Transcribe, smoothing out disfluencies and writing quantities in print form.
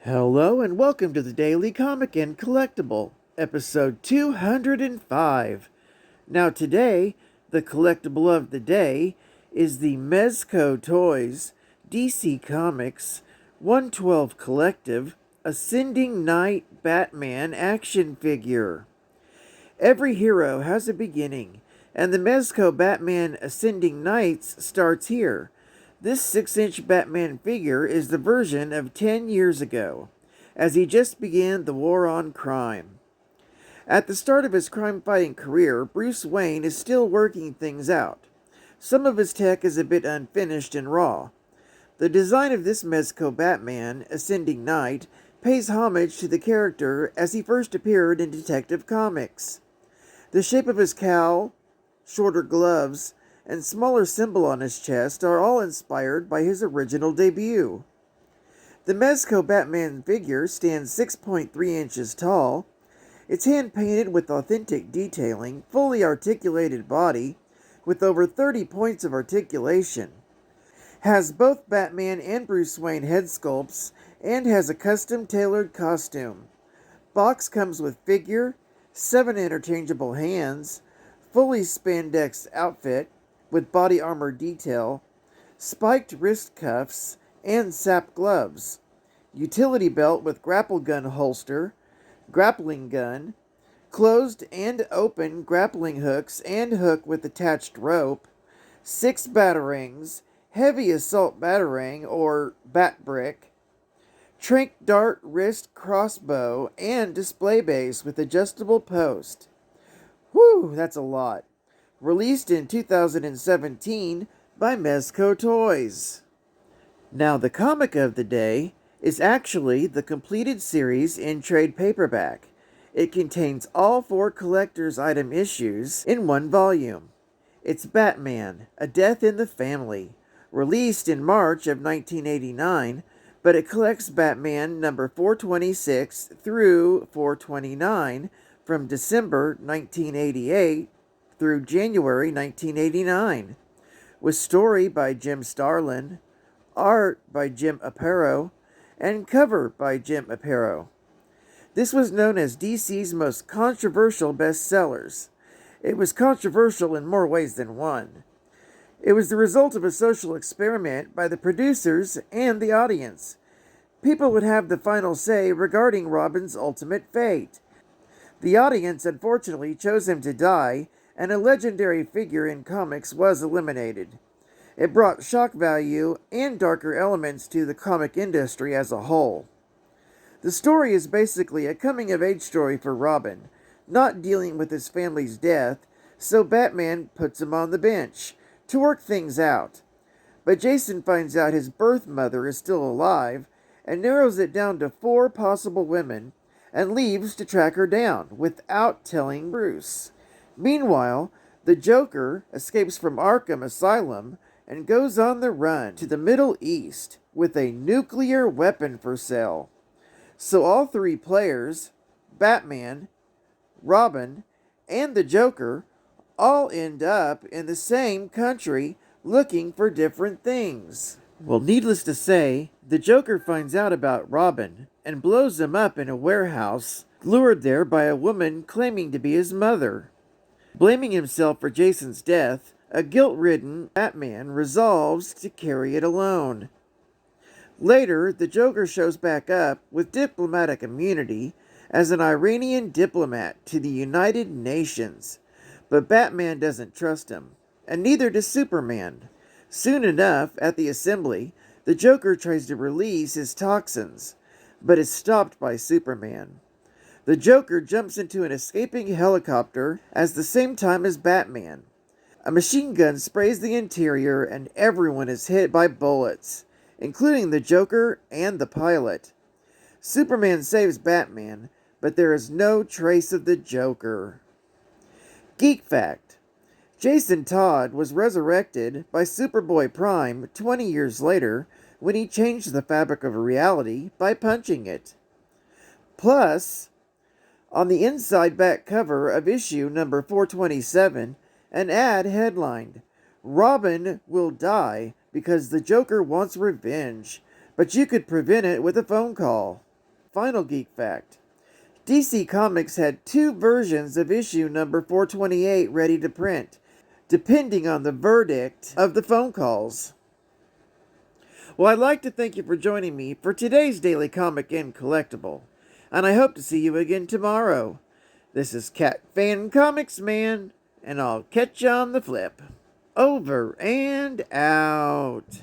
Hello and welcome to the Daily Comic and Collectible, episode 205. Now today, the collectible of the day is the Mezco Toys DC Comics 112 Collective Ascending Knight Batman action figure. Every hero has a beginning, and the Mezco Batman Ascending Knights starts here. This 6-inch Batman figure is the version of 10 years ago, as he just began the war on crime. At the start of his crime-fighting career, Bruce Wayne is still working things out. Some of his tech is a bit unfinished and raw. The design of this Mezco Batman, Ascending Knight, pays homage to the character as he first appeared in Detective Comics. The shape of his cowl, shorter gloves, and smaller symbol on his chest are all inspired by his original debut. The Mezco Batman figure stands 6.3 inches tall. It's hand-painted with authentic detailing, fully articulated body, with over 30 points of articulation. Has both Batman and Bruce Wayne head sculpts, and has a custom-tailored costume. Box comes with figure, 7 interchangeable hands, fully spandex outfit, with body armor detail, spiked wrist cuffs, and sap gloves, utility belt with grapple gun holster, grappling gun, closed and open grappling hooks and hook with attached rope, 6 batarangs, heavy assault batarang or bat brick, trank dart wrist crossbow, and display base with adjustable post. Whew, that's a lot. Released in 2017 by Mezco Toys. Now the comic of the day is actually the completed series in trade paperback. It contains all 4 collector's item issues in one volume. It's Batman, A Death in the Family, released in March of 1989, but it collects Batman number 426 through 429 from December 1988 through January 1989, with story by Jim Starlin, art by Jim Aparo, and cover by Jim Aparo. This was known as DC's most controversial bestsellers. It was controversial in more ways than one. It was the result of a social experiment by the producers and the audience. People would have the final say regarding Robin's ultimate fate. The audience unfortunately chose him to die, and a legendary figure in comics was eliminated. It brought shock value and darker elements to the comic industry as a whole. The story is basically a coming-of-age story for Robin, not dealing with his family's death, so Batman puts him on the bench to work things out. But Jason finds out his birth mother is still alive and narrows it down to 4 possible women and leaves to track her down without telling Bruce. Meanwhile, the Joker escapes from Arkham Asylum and goes on the run to the Middle East with a nuclear weapon for sale. So all 3 players, Batman, Robin, and the Joker, all end up in the same country looking for different things. Well, needless to say, the Joker finds out about Robin and blows him up in a warehouse, lured there by a woman claiming to be his mother. Blaming himself for Jason's death, a guilt-ridden Batman resolves to carry it alone. Later, the Joker shows back up with diplomatic immunity as an Iranian diplomat to the United Nations. But Batman doesn't trust him, and neither does Superman. Soon enough, at the assembly, the Joker tries to release his toxins, but is stopped by Superman. The Joker jumps into an escaping helicopter at the same time as Batman. A machine gun sprays the interior and everyone is hit by bullets, including the Joker and the pilot. Superman saves Batman, but there is no trace of the Joker. Geek fact: Jason Todd was resurrected by Superboy Prime 20 years later when he changed the fabric of reality by punching it. Plus, on the inside back cover of issue number 427, an ad headlined, "Robin will die because the Joker wants revenge, but you could prevent it with a phone call." Final geek fact. DC Comics had 2 versions of issue number 428 ready to print, depending on the verdict of the phone calls. Well, I'd like to thank you for joining me for today's Daily Comic and Collectible, and I hope to see you again tomorrow. This is CatFan ComicsMan, and I'll catch you on the flip. Over and out.